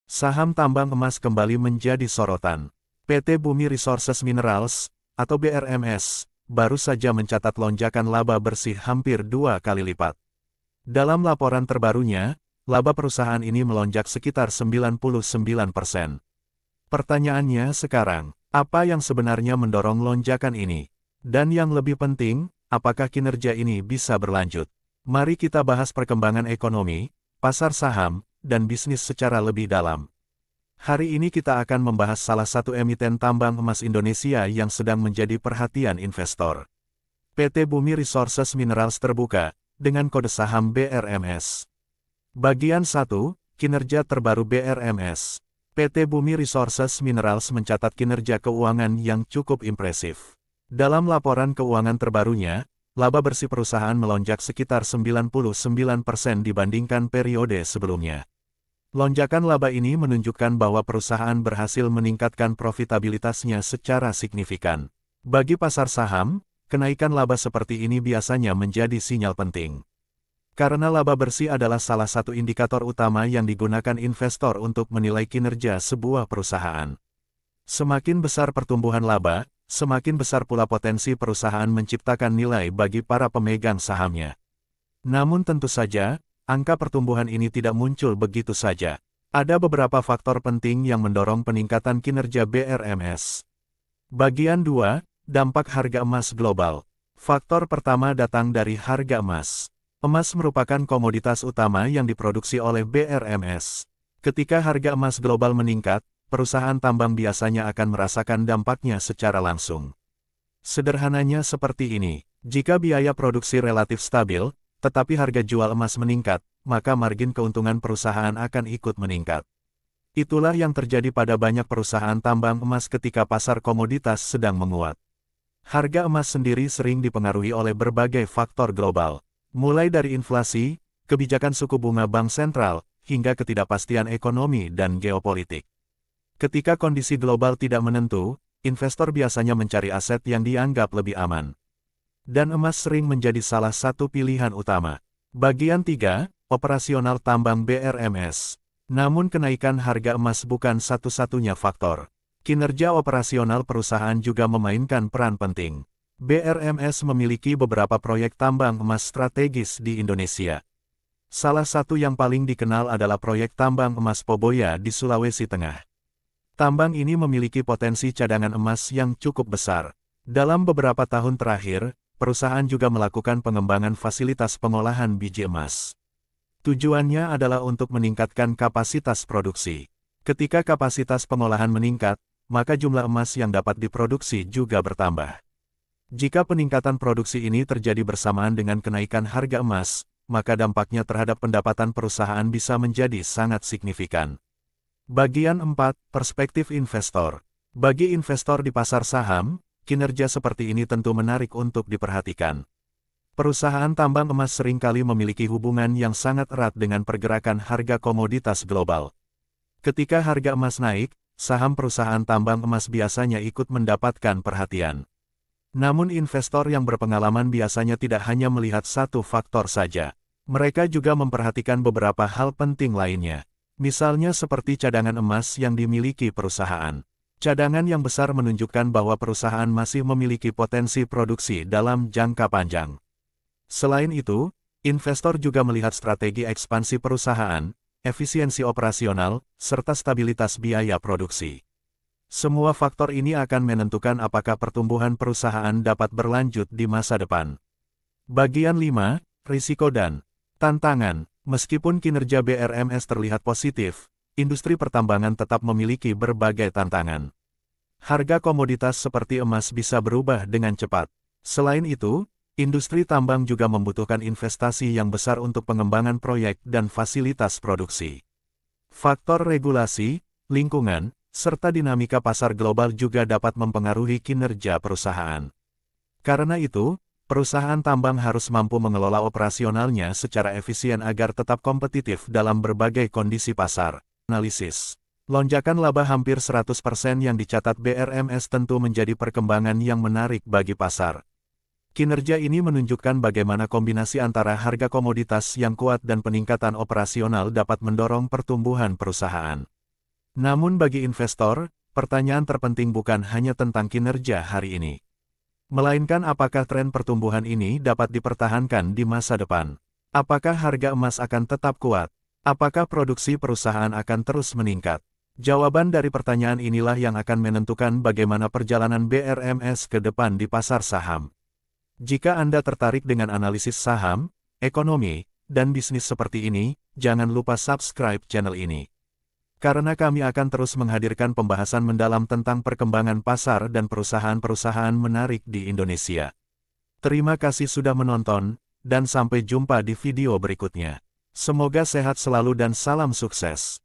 Saham tambang emas kembali menjadi sorotan. PT Bumi Resources Minerals, atau BRMS, baru saja mencatat lonjakan laba bersih hampir 2 kali lipat. Dalam laporan terbarunya, laba perusahaan ini melonjak sekitar 99%. Pertanyaannya sekarang, apa yang sebenarnya mendorong lonjakan ini? Dan yang lebih penting, apakah kinerja ini bisa berlanjut? Mari kita bahas perkembangan ekonomi, pasar saham, dan bisnis secara lebih dalam. Hari ini kita akan membahas salah satu emiten tambang emas Indonesia yang sedang menjadi perhatian investor. PT Bumi Resources Minerals terbuka, dengan kode saham BRMS. Bagian 1, kinerja terbaru BRMS. PT Bumi Resources Minerals mencatat kinerja keuangan yang cukup impresif. Dalam laporan keuangan terbarunya, laba bersih perusahaan melonjak sekitar 99% dibandingkan periode sebelumnya. Lonjakan laba ini menunjukkan bahwa perusahaan berhasil meningkatkan profitabilitasnya secara signifikan. Bagi pasar saham, kenaikan laba seperti ini biasanya menjadi sinyal penting. Karena laba bersih adalah salah satu indikator utama yang digunakan investor untuk menilai kinerja sebuah perusahaan. Semakin besar pertumbuhan laba, semakin besar pula potensi perusahaan menciptakan nilai bagi para pemegang sahamnya. Namun tentu saja, angka pertumbuhan ini tidak muncul begitu saja. Ada beberapa faktor penting yang mendorong peningkatan kinerja BRMS. Bagian 2, dampak harga emas global. Faktor pertama datang dari harga emas. Emas merupakan komoditas utama yang diproduksi oleh BRMS. Ketika harga emas global meningkat, perusahaan tambang biasanya akan merasakan dampaknya secara langsung. Sederhananya seperti ini, jika biaya produksi relatif stabil, tetapi harga jual emas meningkat, maka margin keuntungan perusahaan akan ikut meningkat. Itulah yang terjadi pada banyak perusahaan tambang emas ketika pasar komoditas sedang menguat. Harga emas sendiri sering dipengaruhi oleh berbagai faktor global, mulai dari inflasi, kebijakan suku bunga bank sentral, hingga ketidakpastian ekonomi dan geopolitik. Ketika kondisi global tidak menentu, investor biasanya mencari aset yang dianggap lebih aman. Dan emas sering menjadi salah satu pilihan utama. Bagian 3, operasional tambang BRMS. Namun kenaikan harga emas bukan satu-satunya faktor. Kinerja operasional perusahaan juga memainkan peran penting. BRMS memiliki beberapa proyek tambang emas strategis di Indonesia. Salah satu yang paling dikenal adalah proyek tambang emas Poboya di Sulawesi Tengah. Tambang ini memiliki potensi cadangan emas yang cukup besar. Dalam beberapa tahun terakhir, perusahaan juga melakukan pengembangan fasilitas pengolahan biji emas. Tujuannya adalah untuk meningkatkan kapasitas produksi. Ketika kapasitas pengolahan meningkat, maka jumlah emas yang dapat diproduksi juga bertambah. Jika peningkatan produksi ini terjadi bersamaan dengan kenaikan harga emas, maka dampaknya terhadap pendapatan perusahaan bisa menjadi sangat signifikan. Bagian 4, perspektif investor. Bagi investor di pasar saham, kinerja seperti ini tentu menarik untuk diperhatikan. Perusahaan tambang emas seringkali memiliki hubungan yang sangat erat dengan pergerakan harga komoditas global. Ketika harga emas naik, saham perusahaan tambang emas biasanya ikut mendapatkan perhatian. Namun investor yang berpengalaman biasanya tidak hanya melihat satu faktor saja. Mereka juga memperhatikan beberapa hal penting lainnya. Misalnya seperti cadangan emas yang dimiliki perusahaan. Cadangan yang besar menunjukkan bahwa perusahaan masih memiliki potensi produksi dalam jangka panjang. Selain itu, investor juga melihat strategi ekspansi perusahaan, efisiensi operasional, serta stabilitas biaya produksi. Semua faktor ini akan menentukan apakah pertumbuhan perusahaan dapat berlanjut di masa depan. Bagian 5, risiko dan tantangan. Meskipun kinerja BRMS terlihat positif, industri pertambangan tetap memiliki berbagai tantangan. Harga komoditas seperti emas bisa berubah dengan cepat. Selain itu, industri tambang juga membutuhkan investasi yang besar untuk pengembangan proyek dan fasilitas produksi. Faktor regulasi, lingkungan, serta dinamika pasar global juga dapat mempengaruhi kinerja perusahaan. Karena itu, perusahaan tambang harus mampu mengelola operasionalnya secara efisien agar tetap kompetitif dalam berbagai kondisi pasar. Analisis. Lonjakan laba hampir 100% yang dicatat BRMS tentu menjadi perkembangan yang menarik bagi pasar. Kinerja ini menunjukkan bagaimana kombinasi antara harga komoditas yang kuat dan peningkatan operasional dapat mendorong pertumbuhan perusahaan. Namun bagi investor, pertanyaan terpenting bukan hanya tentang kinerja hari ini, melainkan apakah tren pertumbuhan ini dapat dipertahankan di masa depan. Apakah harga emas akan tetap kuat? Apakah produksi perusahaan akan terus meningkat? Jawaban dari pertanyaan inilah yang akan menentukan bagaimana perjalanan BRMS ke depan di pasar saham. Jika Anda tertarik dengan analisis saham, ekonomi, dan bisnis seperti ini, jangan lupa subscribe channel ini. Karena kami akan terus menghadirkan pembahasan mendalam tentang perkembangan pasar dan perusahaan-perusahaan menarik di Indonesia. Terima kasih sudah menonton, dan sampai jumpa di video berikutnya. Semoga sehat selalu dan salam sukses.